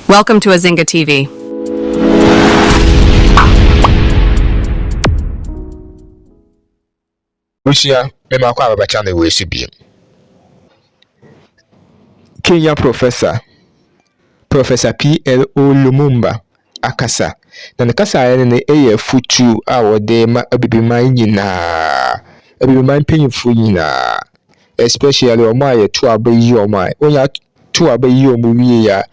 Welcome to Azinga TV. Russia, Kenya Professor P.L.O. Lumumba akasa na ne kasa ya ne eye futu a wode ma abibiman nyina abibiman penyifo nyina especially o ma ye to abayi o ma onya to abayi o mu wie ya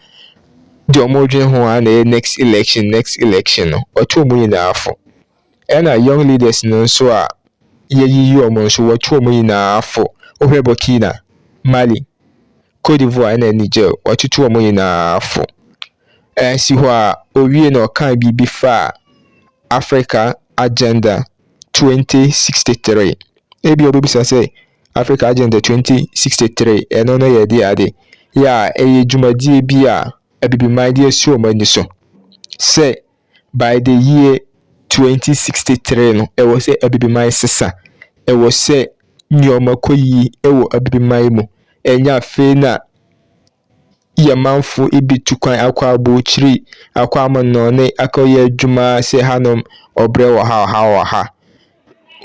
de o mo dwen ho na next election no o to mu nyina afo and young leaders no so a yeyi o mo so wo to mu nyina afo o hwe Burkina Mali Côte d'Ivoire na Niger o to mu nyina afo si ho a owie na okan bibi fa Africa Agenda 2063 ebi obisa say Africa Agenda 2063 eno no ye di ade ya dwumadie bi a abibiman de asuo mani so say by the year 2063 no e wo say abibiman sesa e wo say nyoma koyi e wo abibiman mu enya fe na yamanfo ibi tukwan akwa abochiri akwa amonone akoye adwuma se hanom obre wo ha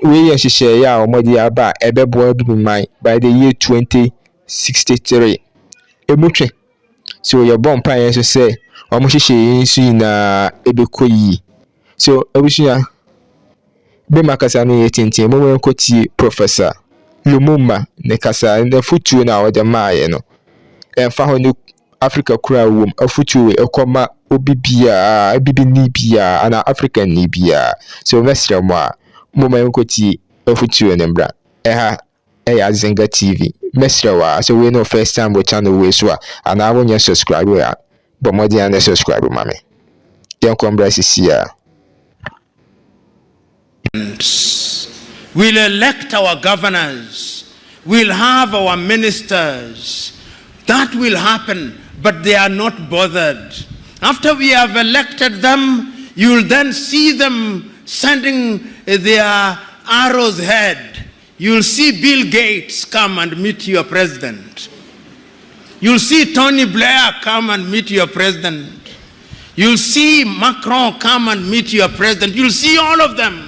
we ye hihye ya omodi aba ebebo abibiman by the year 2063 emutwe so your bompa yen so say omo hihye yin na ebekoyi so abushia be makasa no yetintin mo nkoti Professor Lumumba ne kasa ne futu na wode maaye no emfa ho ni Africa kura wom afutu ekoma obibia abibini bia ana African ni bia so vesra mo a mo nkoti afutu ne mbra eha eya Zinga TV mesra wa so we no first time we channel we so ana wonya subscribe ya but mo dia na subscribe mame yanko mbra sisia. We'll elect our governors, we'll have our ministers. That will happen, but they are not bothered. After we have elected them, you will then see them sending their arrows head. You'll see Bill Gates come and meet your president. You'll see Tony Blair come and meet your president. You'll see Macron come and meet your president. You'll see all of them.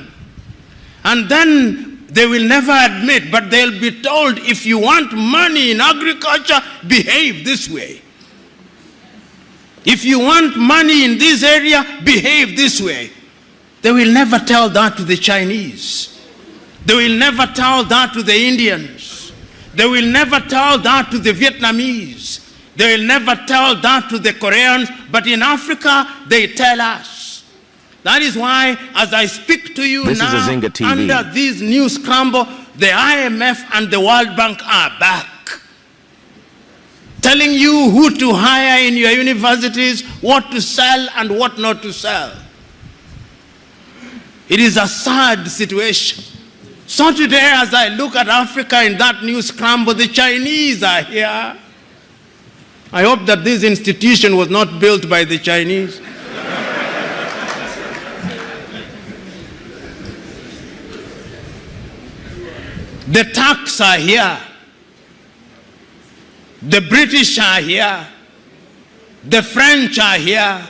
And then they will never admit, but they'll be told, if you want money in agriculture, behave this way. If you want money in this area, behave this way. They will never tell that to the Chinese. They will never tell that to the Indians. They will never tell that to the Vietnamese. They will never tell that to the Koreans, but in Africa, they tell us. That is why, as I speak to you now, under this new scramble, the IMF and the World Bank are back, telling you who to hire in your universities, what to sell and what not to sell. It is a sad situation. So today, as I look at Africa in that new scramble, the Chinese are here. I hope that this institution was not built by the Chinese. The Turks are here. The British are here. The French are here.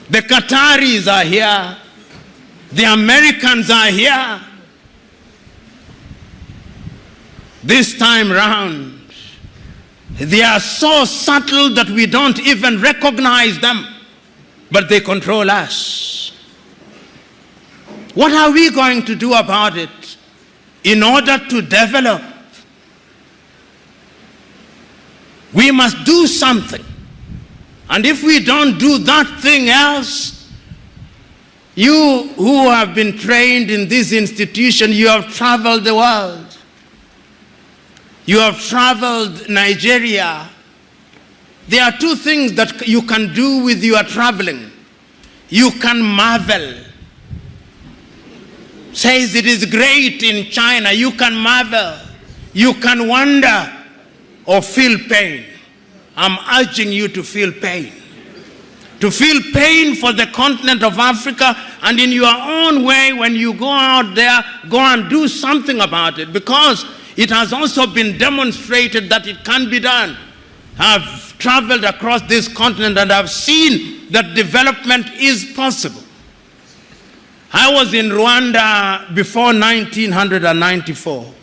The Qataris are here. The Americans are here. This time round, they are so subtle that we don't even recognize them, but they control us. What are we going to do about it in order to develop? We must do something. And if we don't do that thing else, you who have been trained in this institution, you have traveled the world. You have traveled Nigeria. There are two things that you can do with your traveling. You can marvel. Says it is great in China. You can marvel. You can wonder or feel pain. I'm urging you to feel pain. To feel pain for the continent of Africa, and in your own way, when you go out there, go and do something about it. Because it has also been demonstrated that it can be done. I've traveled across this continent and I've seen that development is possible. I was in Rwanda before 1994.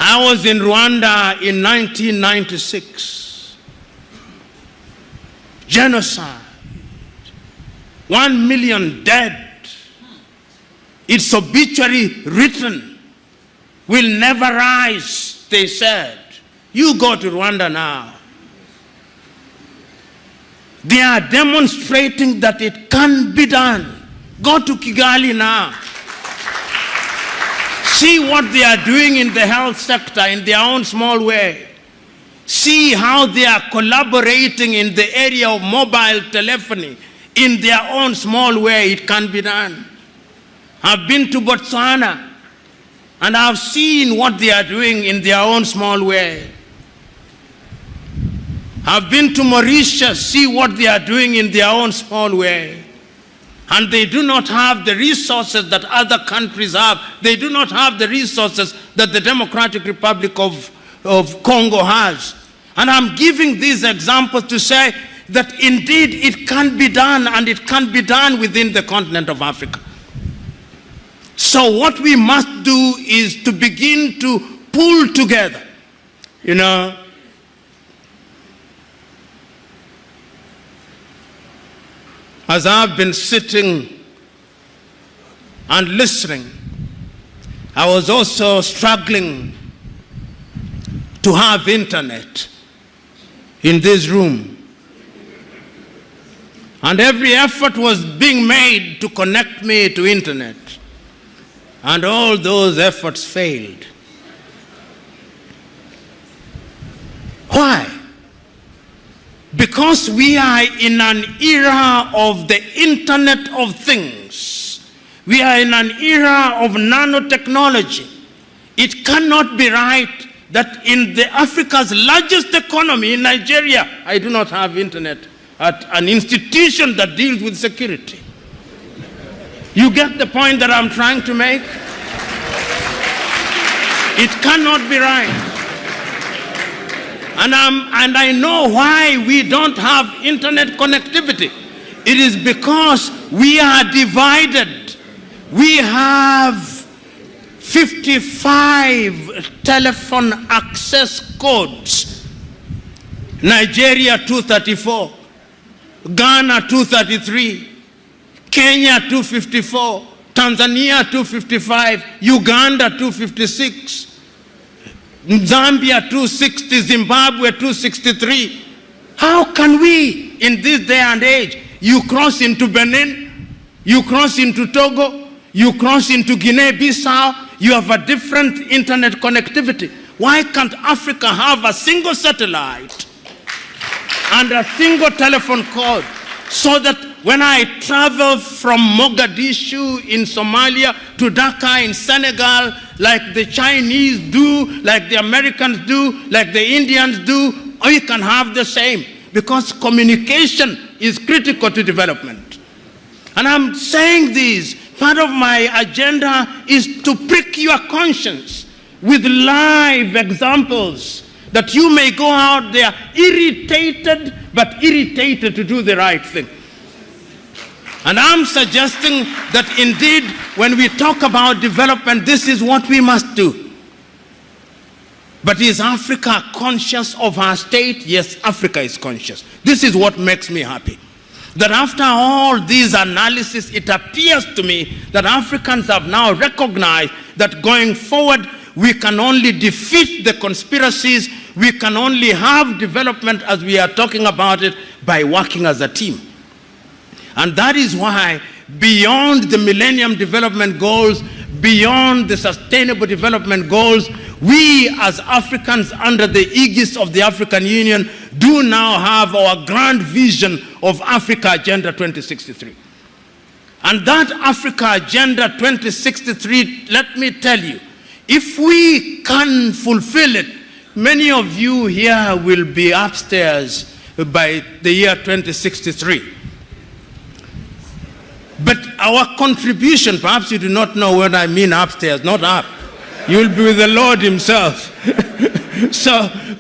I was in Rwanda in 1996. Genocide. 1 million dead. Its obituary written. Will never rise, they said. You go to Rwanda now. They are demonstrating that it can be done. Go to Kigali now. See what they are doing in the health sector in their own small way. See how they are collaborating in the area of mobile telephony in their own small way. It can be done. I've been to Botswana and I've seen what they are doing in their own small way. I've been to Mauritius, see what they are doing in their own small way. And they do not have the resources that other countries have. They do not have the resources that the Democratic Republic of Congo has. And I'm giving these examples to say that indeed it can be done, and it can be done within the continent of Africa. So what we must do is to begin to pull together, you know. As I've been sitting and listening, I was also struggling to have internet in this room. And every effort was being made to connect me to internet. And all those efforts failed. Why? Because we are in an era of the Internet of Things. We are in an era of nanotechnology. It cannot be right that in Africa's largest economy, in Nigeria, I do not have internet at an institution that deals with security. You get the point that I'm trying to make? It cannot be right. And I know why we don't have internet connectivity. It is because we are divided. We have 55 telephone access codes. Nigeria 234, Ghana 233, Kenya 254, Tanzania 255, Uganda 256, Zambia 260, Zimbabwe 263. How can we, in this day and age, you cross into Benin, you cross into Togo, you cross into Guinea-Bissau, you have a different internet connectivity. Why can't Africa have a single satellite and a single telephone code, so that when I travel from Mogadishu in Somalia to Dhaka in Senegal, like the Chinese do, like the Americans do, like the Indians do, we can have the same, because communication is critical to development. And I'm saying this, part of my agenda is to prick your conscience with live examples, that you may go out there irritated, but irritated to do the right thing. And I'm suggesting that indeed, when we talk about development, this is what we must do. But is Africa conscious of her state? Yes, Africa is conscious. This is what makes me happy. That after all these analysis, it appears to me that Africans have now recognized that going forward, we can only defeat the conspiracies, we can only have development as we are talking about it by working as a team. And that is why, beyond the Millennium Development Goals, beyond the Sustainable Development Goals, we as Africans under the aegis of the African Union do now have our grand vision of Africa Agenda 2063. And that Africa Agenda 2063, let me tell you, if we can fulfill it, many of you here will be upstairs by the year 2063. But our contribution, perhaps you do not know what I mean upstairs, not up. You'll be with the Lord himself.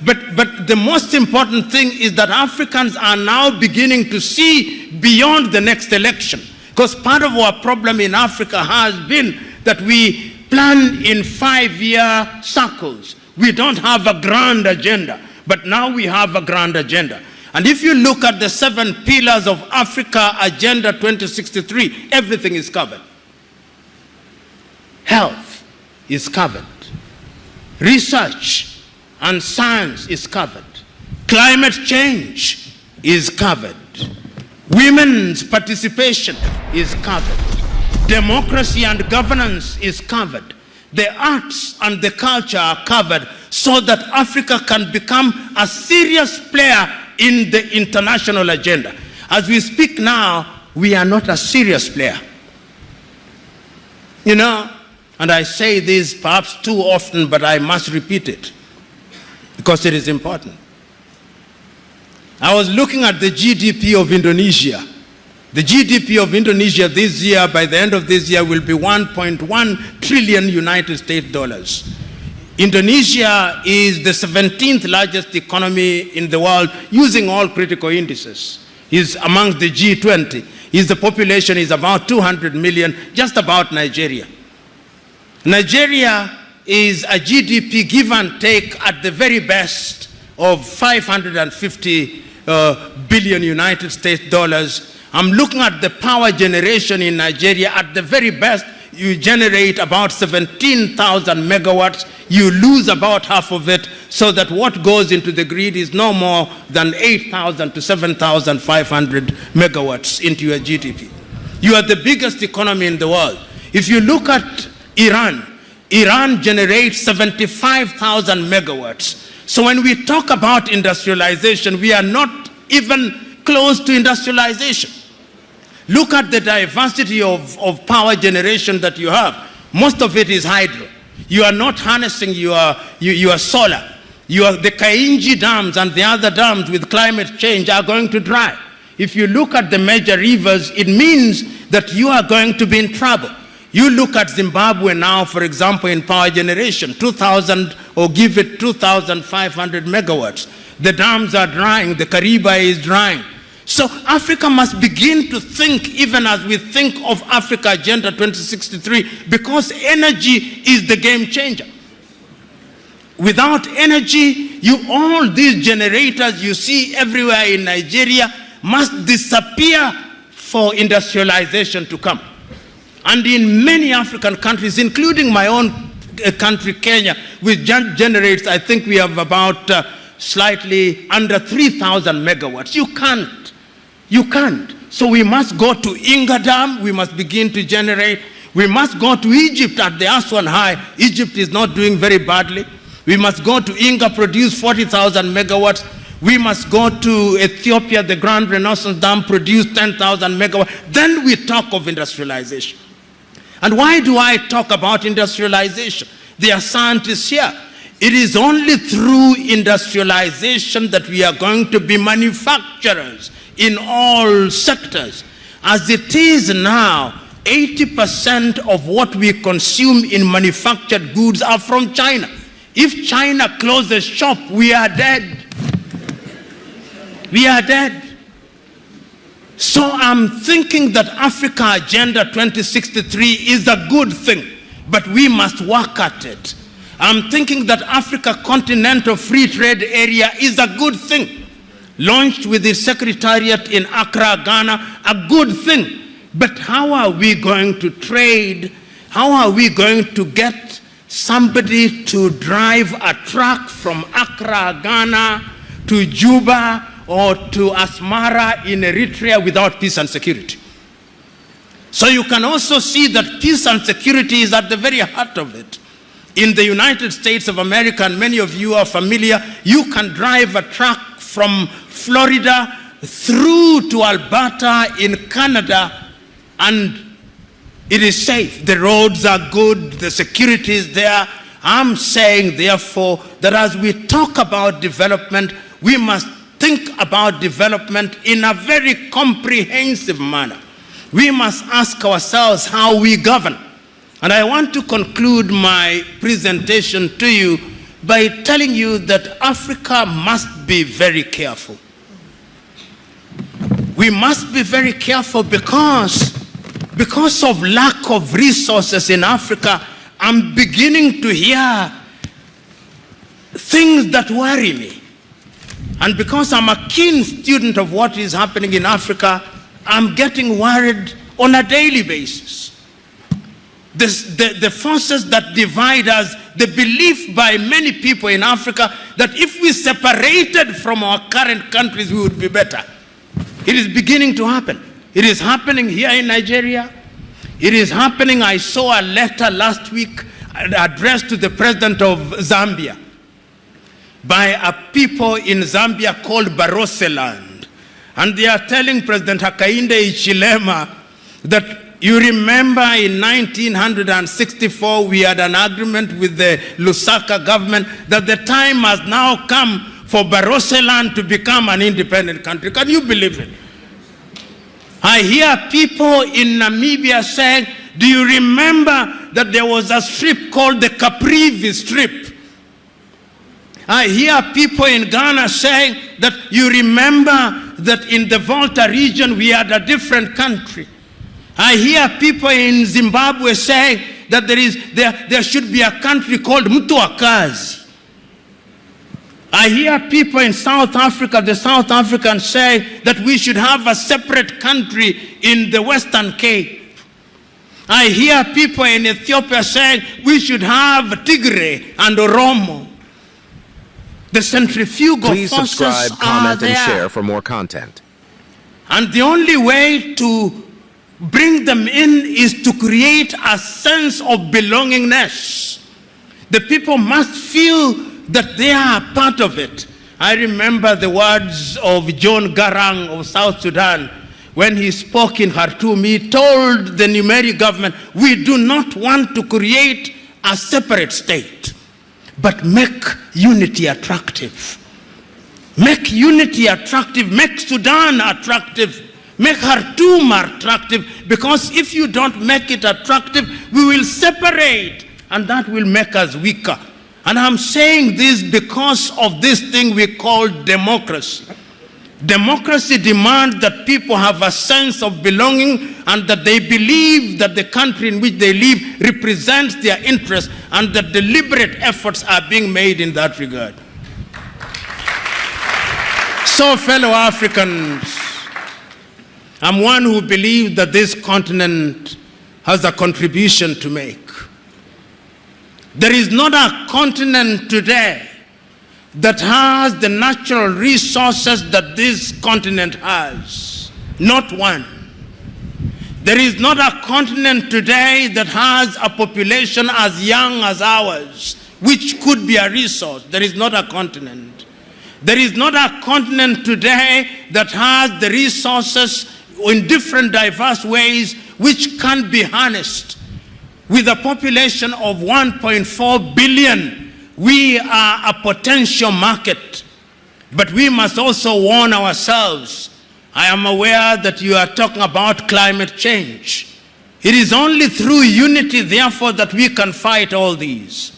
But the most important thing is that Africans are now beginning to see beyond the next election. Because part of our problem in Africa has been that we plan in 5-year circles. We don't have a grand agenda, but now we have a grand agenda. And if you look at the 7 pillars of Africa Agenda 2063, everything is covered. Health is covered. Research and science is covered. Climate change is covered. Women's participation is covered. Democracy and governance is covered. The arts and the culture are covered so that Africa can become a serious player in the international agenda. As we speak now, we are not a serious player. You know, and I say this perhaps too often, but I must repeat it because it is important. I was looking at the GDP of Indonesia. The GDP of Indonesia this year, by the end of this year, will be 1.1 trillion United States dollars. Indonesia is the 17th largest economy in the world using all critical indices. It's amongst the G20. The population is about 200 million, just about Nigeria. Nigeria is a GDP give and take at the very best of 550 billion United States dollars. I'm looking at the power generation in Nigeria. At the very best, you generate about 17,000 megawatts. You lose about half of it, so that what goes into the grid is no more than 8,000 to 7,500 megawatts into your GDP. You are the biggest economy in the world. If you look at Iran, Iran generates 75,000 megawatts. So when we talk about industrialization, we are not even close to industrialization. Look at the diversity of power generation that you have. Most of it is hydro. You are not harnessing your solar. The Kainji dams and the other dams with climate change are going to dry. If you look at the major rivers, it means that you are going to be in trouble. You look at Zimbabwe now, for example, in power generation, 2,000 or give it 2,500 megawatts. The dams are drying, the Kariba is drying. So Africa must begin to think, even as we think of Africa Agenda 2063, because energy is the game changer. Without energy, all these generators you see everywhere in Nigeria must disappear for industrialization to come. And in many African countries, including my own country, Kenya, which generates, I think we have about slightly under 3,000 megawatts. You can't. So we must go to Inga Dam, we must begin to generate. We must go to Egypt at the Aswan High. Egypt is not doing very badly. We must go to Inga, produce 40,000 megawatts. We must go to Ethiopia, the Grand Renaissance Dam, produce 10,000 megawatts. Then we talk of industrialization. And why do I talk about industrialization? There are scientists here. It is only through industrialization that we are going to be manufacturers in all sectors. As it is now, 80% of what we consume in manufactured goods are from China. If China closes shop, we are dead. We are dead. So I'm thinking that Africa Agenda 2063 is a good thing, but we must work at it. I'm thinking that Africa Continental Free Trade Area is a good thing. Launched with the Secretariat in Accra, Ghana, a good thing. But how are we going to trade? How are we going to get somebody to drive a truck from Accra, Ghana to Juba or to Asmara in Eritrea without peace and security? So you can also see that peace and security is at the very heart of it. In the United States of America, and many of you are familiar, you can drive a truck from Florida through to Alberta in Canada, and it is safe. The roads are good, the security is there. I'm saying, therefore, that as we talk about development, we must think about development in a very comprehensive manner. we must ask ourselves how we govern. And I want to conclude my presentation to you by telling you that Africa must be very careful. We must be very careful because of lack of resources in Africa. I'm beginning to hear things that worry me. And because I'm a keen student of what is happening in Africa, I'm getting worried on a daily basis. The forces that divide us, the belief by many people in Africa that if we separated from our current countries, we would be better. It is beginning to happen. It is happening here in Nigeria. It is happening. I saw a letter last week addressed to the president of Zambia by a people in Zambia called Baroseland. And they are telling President Hakainde Hichilema that you remember in 1964 we had an agreement with the Lusaka government that the time has now come for Baroseland to become an independent country. Can you believe it? I hear people in Namibia saying, do you remember that there was a strip called the Caprivi Strip? I hear people in Ghana saying that you remember that in the Volta region we had a different country. I hear people in Zimbabwe saying that there should be a country called Mtuakazi. I hear people in South Africa, the South Africans say that we should have a separate country in the Western Cape. I hear people in Ethiopia saying we should have Tigray and Oromo. The centrifugal Please forces subscribe, are comment, there. and share for more content. And the only way to bring them in is to create a sense of belongingness. The people must feel that they are part of it. I remember the words of John Garang of South Sudan when he spoke in Khartoum. He told the Numeri government, we do not want to create a separate state, but make unity attractive. Make unity attractive, make Sudan attractive, make Khartoum attractive, because if you don't make it attractive, we will separate, and that will make us weaker. And I'm saying this because of this thing we call democracy. Democracy demands that people have a sense of belonging and that they believe that the country in which they live represents their interests and that deliberate efforts are being made in that regard. So, fellow Africans, I'm one who believes that this continent has a contribution to make. There is not a continent today that has the natural resources that this continent has. Not one. There is not a continent today that has a population as young as ours, which could be a resource. There is not a continent. There is not a continent today that has the resources in different diverse ways which can be harnessed. With a population of 1.4 billion, we are a potential market. But we must also warn ourselves. I am aware that you are talking about climate change. It is only through unity, therefore, that we can fight all these.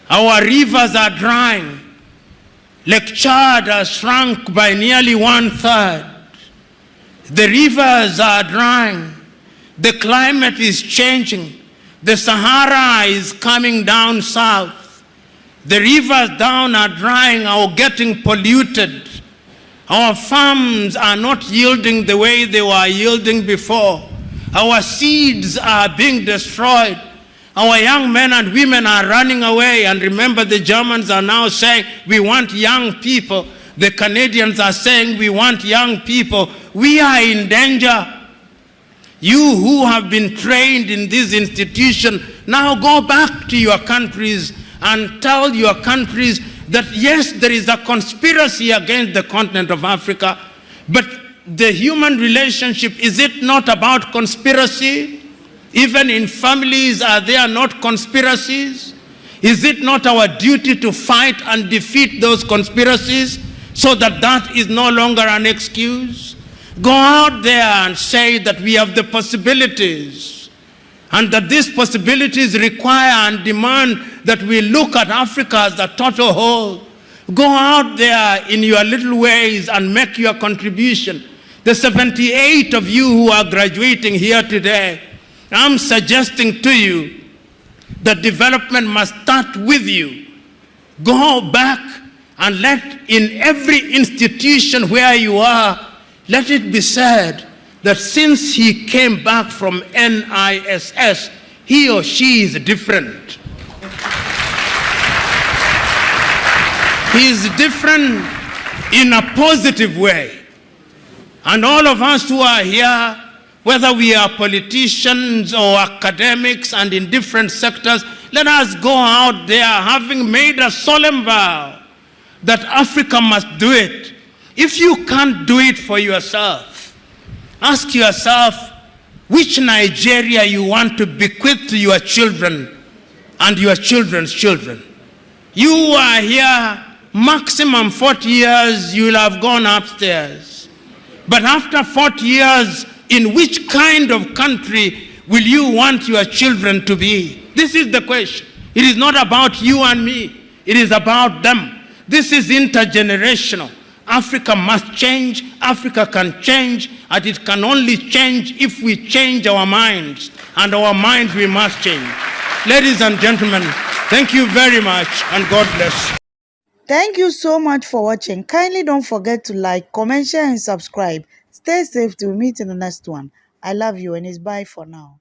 Our rivers are drying. Lake Chad has shrunk by nearly 1/3. The rivers are drying. The climate is changing. The Sahara is coming down south. The rivers down are drying or getting polluted. Our farms are not yielding the way they were yielding before. Our seeds are being destroyed. Our young men and women are running away. And remember, the Germans are now saying, we want young people. The Canadians are saying, we want young people. We are in danger. You who have been trained in this institution, now go back to your countries and tell your countries that yes, there is a conspiracy against the continent of Africa, but the human relationship, is it not about conspiracy? Even in families, are there not conspiracies? Is it not our duty to fight and defeat those conspiracies so that that is no longer an excuse? Go out there and say that we have the possibilities, and that these possibilities require and demand that we look at Africa as a total whole. Go out there in your little ways and make your contribution. The 78 of you who are graduating here today, I'm suggesting to you that development must start with you. Go back and let in every institution where you are, let it be said that since he came back from NISS, he or she is different. He is different in a positive way. And all of us who are here, whether we are politicians or academics and in different sectors, let us go out there having made a solemn vow that Africa must do it. If you can't do it for yourself, ask yourself which Nigeria you want to bequeath to your children and your children's children. You are here, maximum 40 years, you will have gone upstairs. But after 40 years, in which kind of country will you want your children to be? This is the question. It is not about you and me. It is about them. This is intergenerational. Africa must change. Africa can change. And it can only change if we change our minds. And our minds we must change. Ladies and gentlemen, thank you very much and God bless. Thank you so much for watching. Kindly don't forget to like, comment, share and subscribe. Stay safe till we meet in the next one. I love you and it's bye for now.